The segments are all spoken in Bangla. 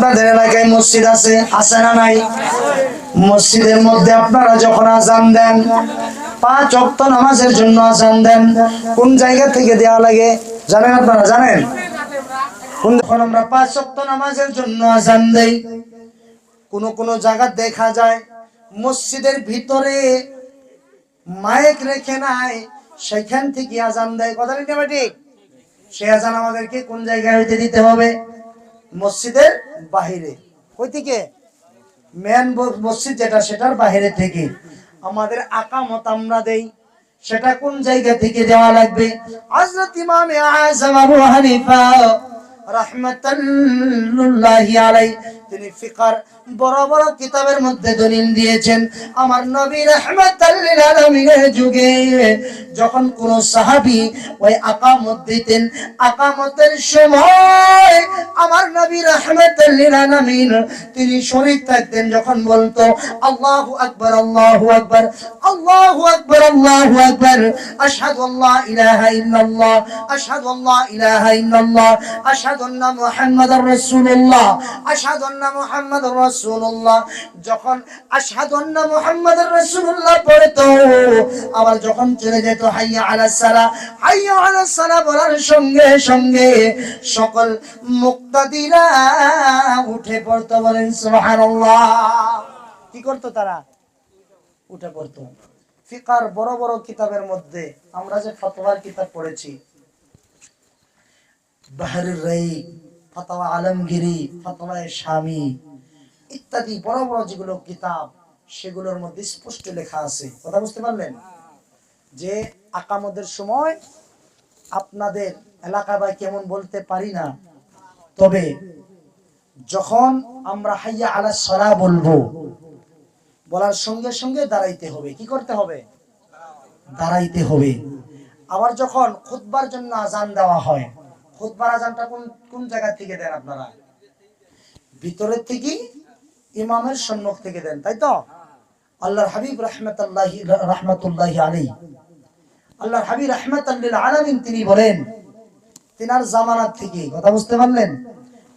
আপনাদের এলাকায় মসজিদ আছে, আছে না নাই? মসজিদের মধ্যে আপনারা যখন আযান দেন, 5 ওয়াক্ত নামাজের জন্য আযান দেন, কোন জায়গা থেকে দেওয়া লাগে জানেন? আপনারা জানেন? যখন আমরা 5 ওয়াক্ত নামাজের জন্য আযান দেই, কোন জায়গা দেখা যায় মসজিদের ভিতরে মাইক রেখে নাই, সেখান থেকে আযান দেয়। কথা ঠিক? সে আযান আমাদেরকে কোন জায়গায় হইতে দিতে হবে? মসজিদের বাহিরে। কই থেকে? মেন মসজিদ যেটা, সেটার বাহিরে থেকে। আমাদের আকামত আমরা দেই, সেটা কোন জায়গা থেকে দেওয়া লাগবে? হযরত ইমাম আযম আবু হানিফা রাহমাতুল্লাহি আলাইহি তিনি ফিকর বড় বড় কিতাবের মধ্যে দলিল দিয়েছেন, আমার নবী রাহমাতুল লিল আলামিনের যুগে যখন কোন সাহাবী ওই আকামত দিতেন, আকামতের সময় আমার নবী রাহমাতুল লিল আলামিন তিনি শরীক থাকতেন, যখন বলতো আল্লাহু আকবার আল্লাহু আকবার আল্লাহু আকবার আল্লাহু আকবার, আশহাদু আল্লা ইলাহা ইল্লাল্লাহ আশহাদু আল্লা ইলাহা ইল্লাল্লাহ আশহাদু আন্না মুহাম্মাদুর রাসূলুল্লাহ আশহাদু আন্না মুহাম্মাদুর রাসূলুল্লাহ, যখন আশহাদু আন্না মুহাম্মাদুর রাসূলুল্লাহ পড়তো, আবার যখন চলে যেত হাইয়া আলাস সালাহ হাইয়া আলাস সালাহ বলার সঙ্গে সঙ্গে সকল মুক্তাদিরা উঠে পড়তো। বলেন সুবহানাল্লাহ। কি করতো তারা? উঠে পড়তো। ফিকর বড় বড় কিতাবের মধ্যে আমরা যে ফতোয়ার কিতাব পড়েছি, বাহরুর রাইক, ফতোয়া আলমগীরি, ফতোয়া শামী ইত্যাদি বড় বড় যেগুলো কিতাব, সেগুলোর মধ্যে স্পষ্ট লেখা আছে। কথা বুঝতে পারলেন? যে আকামতের সময় আপনাদের এলাকা বা কেমন বলতে পারি না, তবে যখন আমরা হাইয়া আলাস সালাহ বলবো, বলার সঙ্গে সঙ্গে দাঁড়াইতে হবে। কি করতে হবে? দাঁড়াইতে হবে। আবার যখন খুতবার জন্য আযান দেওয়া হয়, খুতবার আযানটা কোন জায়গা থেকে দেন আপনারা? ভিতরের থেকে, ইমামের সম্মুখ থেকে দেন, তাই তো? আল্লাহর হাবিব রাহমাতুল্লাহি আলাইহি, আল্লাহর হাবিব রাহমাতাল লিল আলামিন তিনি বলেন, তিনার জামানাত থেকে, কথা বুঝতে পারলেন,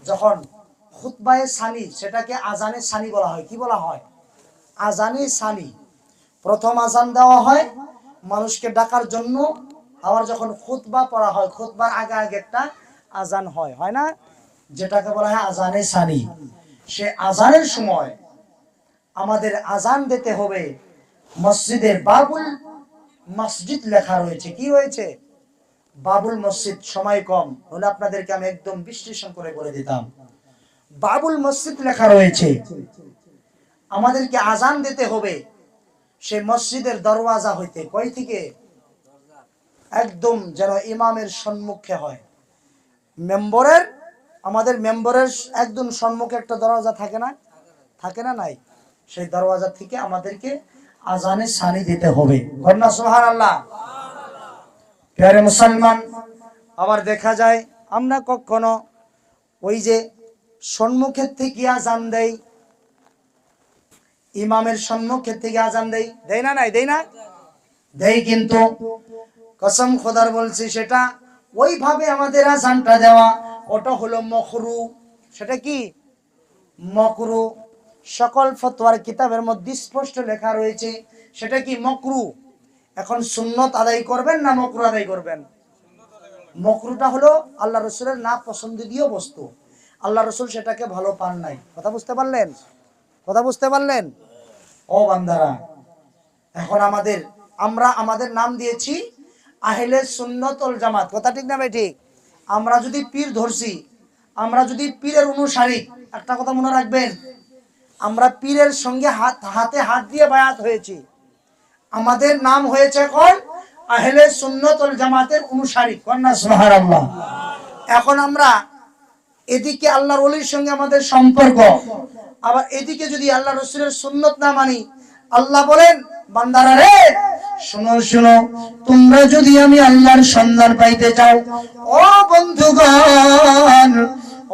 যখন খুতবায়ে সানি, সেটাকে আযানে সানি বলা হয়। কি বলা হয়? আযানে সানি। প্রথম আযান দেওয়া হয় মানুষকে ডাকার জন্য, আবার যখন খুতবা পড়া হয়, খুতবার আগে আগে একটা আযান হয়, হয় না? যেটাকে বলা হয় আযানে সানি। সে আযানের সময় আমাদের আযান দিতে হবে। মসজিদের বাবুল মসজিদ লেখা রয়েছে। কি রয়েছে? বাবুল মসজিদ। সময় কম হলে আপনাদেরকে আমি একদম বিশ্লেষণ করে বলে দিতাম। বাবুল মসজিদ লেখা রয়েছে। আমাদেরকে আযান দিতে হবে সেই মসজিদের দরওয়াজা হইতে। কই থেকে? একদম যেন ইমামের সম্মুখে হয়। মেম্বরের, আমাদের মেম্বরের একদম সম্মুখে একটা দরওয়াজা থাকে না? থাকে না? নাই। সেই দরওয়াজা থেকে আমাদেরকে আযানে সানি দিতে হবে। কন্যা সুবহানাল্লাহ। প্রিয় মুসলমান, আবার দেখা যায় আমরা কখনো ওই যে সম্মুখের থেকে আযান দেই, ইমামের সম্মুখের থেকে আযান দেই, দেই না? নাই, দেই না? দেই, কিন্তু কসম খোদার বলছি, সেটা ওইভাবে আমাদের আযানটা দেওয়া, ওটা হলো মাকরুহ। সেটা কি? মাকরুহ। সকল ফতোয়ার কিতাবের মধ্যে স্পষ্ট লেখা রয়েছে সেটা কি? মাকরুহ। এখন সুন্নত আদায় করবেন না মাকরুহ আদায় করবেন? মাকরুহটা হলো আল্লাহ রাসূলের না পছন্দনীয় বস্তু। আল্লাহ রাসূল সেটাকে ভালো পান নাই। কথা বুঝতে পারলেন? কথা বুঝতে পারলেন? ও বান্দারা, এখন আমরা আমাদের নাম দিয়েছি আহলে সুন্নাত ওয়াল জামাত। কথা ঠিক না ভাই? ঠিক। আমরা যদি পীর ধরছি, আমরা যদি পীরের অনুসারী, একটা কথা মনে রাখবেন, আমরা পীরের সঙ্গে হাতে হাত দিয়ে বায়াত হয়েছি, আমাদের নাম হয়েছে এখন আহলে সুন্নাত ওয়াল জামাতের অনুসারী। কন্যা সুবহানাল্লাহ। এখন আমরা এদিকে আল্লাহর ওলির সঙ্গে আমাদের সম্পর্ক, আবার এদিকে যদি আল্লাহ রাসূলের সুন্নাত না মানি, আল্লাহ বলেন বান্দারা রে শোনো শোনো, তোমরা যদি আমি আল্লাহর সন্ধান পাইতে চাও, ও বন্ধুগণ,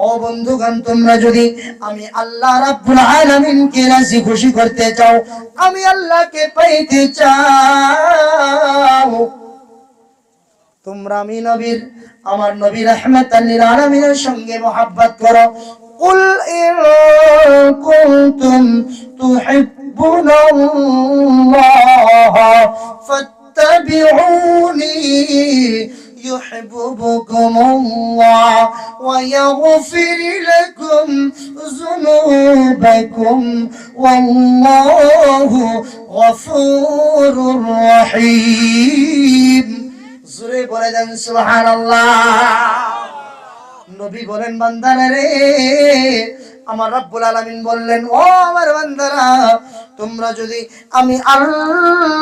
ও বন্ধুগণ, তোমরা যদি আমি আল্লাহ রাব্বুল আলামিনকে রাজি খুশি করতে চাও, আমি আল্লাহকে পাইতে চাও, তোমরা আমি নবীর, আমার নবী রাহমাতাল লিল আলামিনের সঙ্গে মহব্বত করো, قل إن كنتم تحبون الله فاتبعوني يحببكم الله ويغفر لكم ذنوبكم والله غفور رحيم জোরে বলে দেন সুবহানাল্লাহ। নবী বলেন বান্দারা রে, আমার রব্বুল আলামিন বললেন ও আমার বান্দারা, তোমরা যদি আমি আল্লাহকে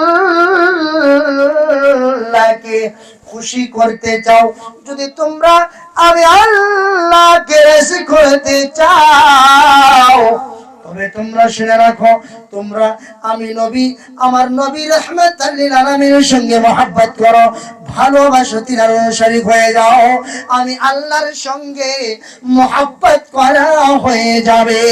খুশি করতে চাও, যদি তোমরা আমি আল্লাহকে রাজি করতে চাও, তবে তোমরা শুনে রাখো, তোমরা আমি নবী আমার নবী রাহমাতাল লিল আলামিনের সঙ্গে মহব্বত করো, ভালোবাসো, তিনার অনুসারী হয়ে যাও, আমি আল্লাহর সঙ্গে মহব্বত করা হয়ে যাবে।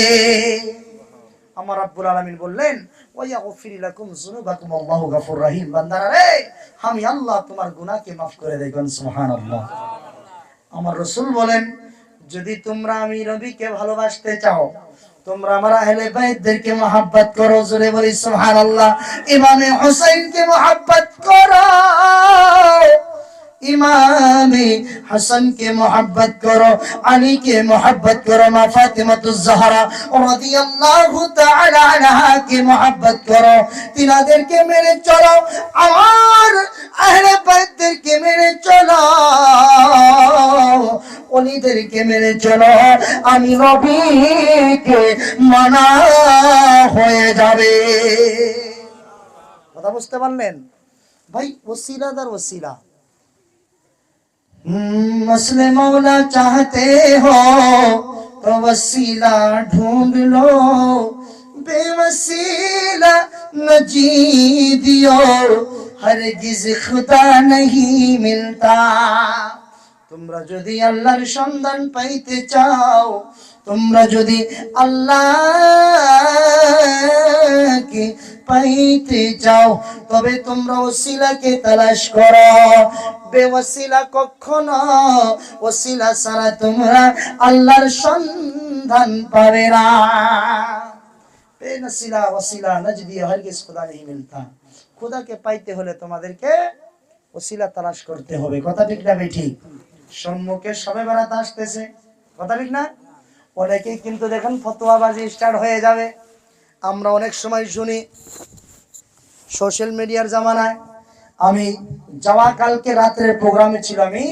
আমার রব্বুল আলামিন বললেন ওয়ায়াগফির লাকুম যুনুবাকুম আল্লাহু গফুর রহিম। বান্দারা রে, আমি আল্লাহ তোমার গুনাহকে maaf করে দেই। সুবহানাল্লাহ। আমার রাসূল বলেন যদি তোমরা আমি নবীকে ভালোবাসতে চাও, তোমরা আমার আহলে বাইতদেরকে মহব্বত করো, জোরে বলি সুবহানাল্লাহ। ইমামে হুসাইনকে মহব্বত করো, ইমামে হাসানকে মহব্বত করো, আলীকে মহব্বত করো, মা ফাতিমাতুজ জাহরা রাদিয়াল্লাহু তাআলা আনহাকে মহব্বত করো, তিনাদেরকে মেনে চলো, আমার আহলে বাইতদেরকে মেনে চলো, ওলিদেরকে মেনে চলো, আমি নবীকে মানা হয়ে যাবে। কথা বুঝতে পারলেন ভাই? ওসিলাদার ওসিলা, मसले मौला चाहते हो तो वसीला ढूंढ लो, बेवसीला न जी दियो, हरगिज खुदा नहीं मिलता। তোমরা যদি আল্লাহর সন্ধান পাইতে চাও, তোমরা যদি আল্লাহকে পাইতে চাও, তবে তোমরা ওসিলাকে তালাশ করো, বেওসিলা কখনো, ওসিলা ছাড়া তোমরা আল্লাহর সন্ধান পাবে না। বেনসিলা ওসিলা নজদি হরগিজ খুদা नहीं मिलता। খুদাকে পাইতে হলে তোমাদেরকে ওসিলা তালাশ করতে হবে। কথা ঠিক না ঠিক? সম্মুখে সবে বেড়াতে আসতেছে, কথা ঠিক না? অনেকেই কিন্তু দেখেন ফতোয়াবাজি স্টার্ট হয়ে যাবে। আমরা অনেক সময় শুনি সোশ্যাল মিডিয়ার জামানায়, আমি যাওয়া কালকে রাতের প্রোগ্রামে ছিল, আমি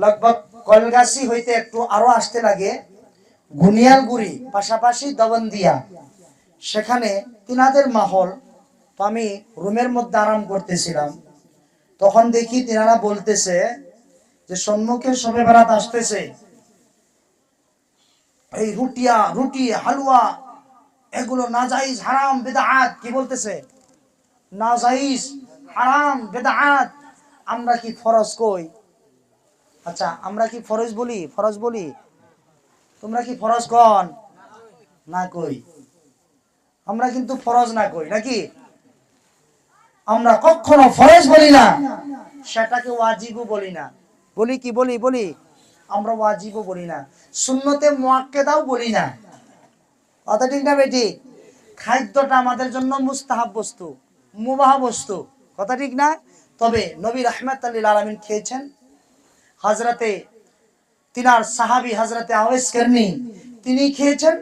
লগভগ কলগাছি হইতে একটু আরো আসতে লাগে গুনিয়ালগুড়ি, পাশাপাশি দবন্দিয়া, সেখানে তিনাদের মাহল। তো আমি রুমের মধ্যে আরাম করতেছিলাম, তখন দেখি তিনারা বলতেছে যে সম্মুখে শবে বরাত আসতেছে, এই রুটি হালুয়া এগুলো নাজাইজ হারাম বিদআত। কি বলতেছে? নাজাইজ হারাম বিদআত। আমরা কি ফরজ কই? আচ্ছা, আমরা কি ফরজ বলি? ফরজ বলি? তোমরা কি ফরজ কন? না কই। আমরা কিন্তু ফরজ না কই, নাকি? আমরা কখনো ফরজ বলি না, সেটাকে ওয়াজিবও বলি না। বলি কি? বলি আমরা ওয়াজিবও বলি না, সুন্নতে মুআক্কাদাও বলি না। কথা ঠিক না বেটি? খাদ্যটা আমাদের জন্য মুস্তাহাব বস্তু, মুবাহ বস্তু, কথা ঠিক না? তবে নবী রাহমাতুল লিল আলামিন খেয়েছেন, হযরতে তিনার সাহাবী হযরতে আওয়াইস করনি তিনি খেয়েছেন,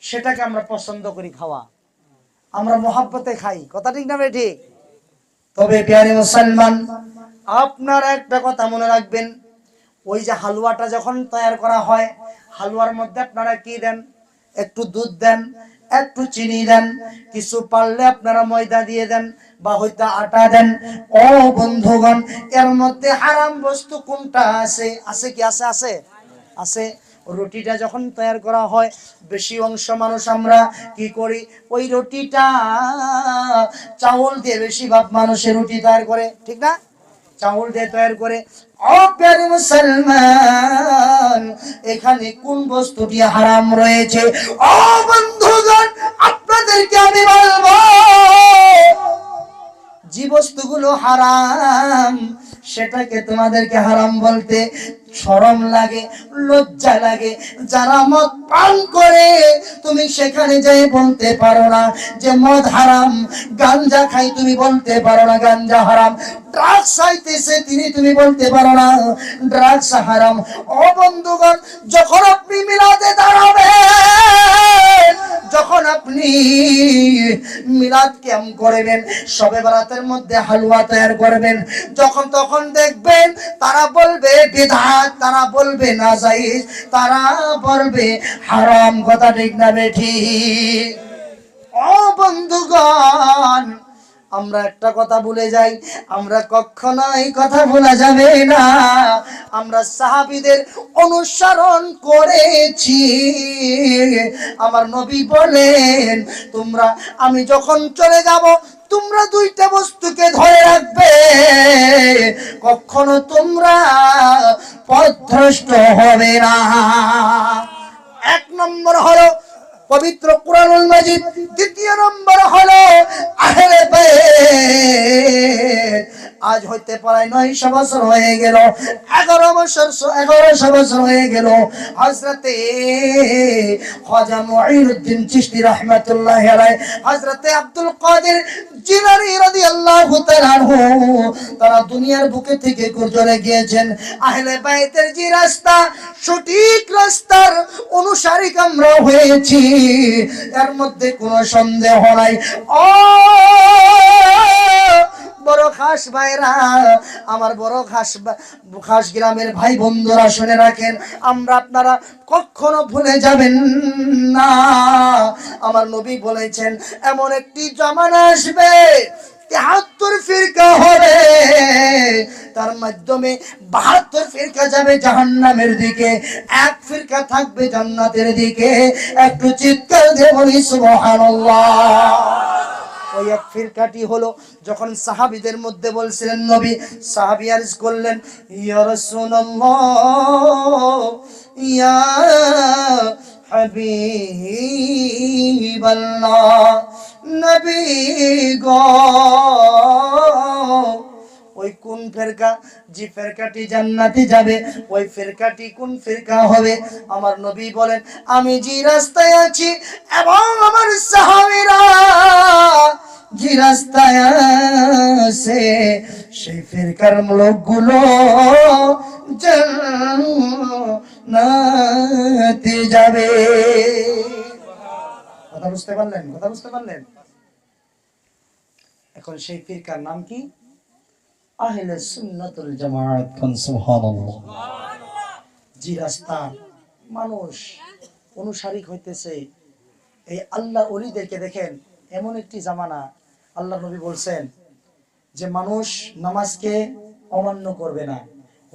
সেটাকে আমরা পছন্দ করি খাওয়া, আমরা মহব্বতে খাই। কথা ঠিক না বেটি? তবে প্রিয় মুসলমান, আপনারা একটা কথা মনে রাখবেন, ওই যে হালুয়াটা যখন তৈরি করা হয়, হালুয়ার মধ্যে আপনারা কি দেন? একটু দুধ দেন, একটু চিনি দেন, কিছু পারলে আপনারা ময়দা দিয়ে দেন বা হয়তো আটা দেন। ও বন্ধুগণ, এর মধ্যে হারাম বস্তু কোনটা আছে? আছে কি? আছে। রুটিটা যখন তৈরি করা হয়, বেশি অংশ মানুষ আমরা কি করি? ওই রুটিটা চাউল দিয়ে বেশিরভাগ মানুষের রুটি তৈরি করে, ঠিক না? চাউল দিয়ে তৈরি করে। ও প্রিয় মুসলমান, এখানে কোন বস্তুটি হারাম রয়েছে? ও বন্ধুগণ, আপনাদেরকে আমি বলবো, যে বস্তুগুলো হারাম সেটাকে তোমাদেরকে হারাম বলতে শরম লাগে, লজ্জা লাগে। যারা মদ পান করে তুমি সেখানে যাই বলতে পারো না যে মদ হারাম। গাঞ্জা খাই তুমি বলতে পারো না গাঞ্জা হারাম। ড্রাগস খাইতেছে তুমি বলতে পারো না ড্রাগস হারাম। ও বন্ধুগণ, যখন আপনি মিলাদে দাঁড়াবেন, যখন আপনি মিলাদ ক্যাম্প করবেন, শবে বরাতের মধ্যে হালুয়া তৈরি করবেন, যখন তখন দেখবেন তারা বলবে বিদআত, তারা বলবে নাজায়েজ, তারা বলবে হারাম। কথা ঠিক না বেঠিক? ও বন্ধুগণ, আমরা একটা কথা ভুলে যাই, আমরা কখনোই কথা ভোলা যাবে না। আমরা সাহাবীদের অনুসরণ করেছি। আমার নবী বলেন, আমি যখন চলে যাব তোমরা দুইটা বস্তুকে ধরে রাখবে, কখনো তোমরা পথভ্রষ্ট হবে না। এক নম্বর হলো পবিত্র কুরআনুল মাজিদ, দ্বিতীয় নম্বর হলো আহলে বাইত। আজ হইতে প্রায় 900 বছর হয়ে গেল, 1100 বছর হয়ে গেল হযরতে খাজা মুঈনুদ্দিন চিশতি রাহমাতুল্লাহি আলাইহি, হযরতে আব্দুল কাদের জিলানী রাদিয়াল্লাহু তাআলা আনহু, তারা দুনিয়ার বুকে থেকে চলে গিয়েছেন। আহলে বাইতের যে রাস্তা, সঠিক রাস্তার অনুসারী আমরা হয়েছি, এর মধ্যে কোনো সন্দেহ নাই। ও বড় খাস ভাইরা, আমার বড় খাস গ্রামের ভাই বন্ধুরা, শুনে রাখেন, আপনারা কখনো ভুলে যাবেন না, আমার নবী বলেছেন এমন একটি জামানা আসবে 73 ফিরকা হবে, তার মাধ্যমে 72 ফিরকা যাবে জাহান্নামের দিকে, এক ফিরকা থাকবে জান্নাতের দিকে। একটু চিৎকার দিয়ে বলি সুবহানাল্লাহ। ওই এক ফিরকাটি হলো যখন সাহাবীদের মধ্যে বলছিলেন নবী, সাহাবী আরজ করলেন, ইয়া রাসূলুল্লাহ, ইয়া হাবিবাল্লাহ, নবী গো, ওই কোন ফিরকা, যে ফিরকাটি জান্নাতে যাবে, ওই ফিরকাটি কোন ফিরকা হবে? আমার নবী বলেন, আমি যে রাস্তায় আছি এবং আমার সাহাবীরা যে রাস্তায় আছে, সেই ফিরকার লোকগুলো জান্নাতে যাবে। কথা বুঝতে পারলেন? কথা বুঝতে পারলেন? এখন সেই ফিরকার নাম কি? আহলে সুন্নাতুল জামাত। সুবহানাল্লাহ। যে রাস্তা মানুষ অনুসারী হইতেছে, এই আল্লাহ ওলিদেরকে দেখেন, এমন একটি জামানা, আল্লাহ নবী বলছেন যে মানুষ নামাজকে অমান্য করবে না,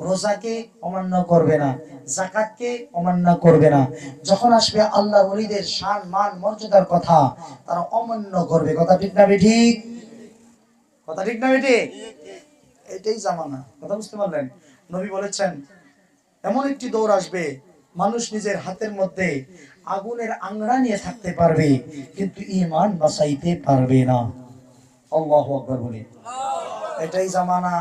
রোজাকে অমান্য করবে না, যাকাতকে অমান্য করবে না। যখন আসবে আল্লাহ ওলিদের শান মান মর্যাদার কথা, তারা অমান্য করবে। কথা ঠিক না বেঠিক? কথা ঠিক না বেঠিক? এটাই জামানা। কথা বুঝতে পারলেন? নবী বলেছেন এমন একটি দৌড় আসবে, মানুষ নিজের হাতের মধ্যে আগুনের আংড়া নিয়ে থাকতে পারবে, কিন্তু ঈমান বাঁচাইতে পারবে না। আল্লাহু আকবার বলি। এটাই জামানা।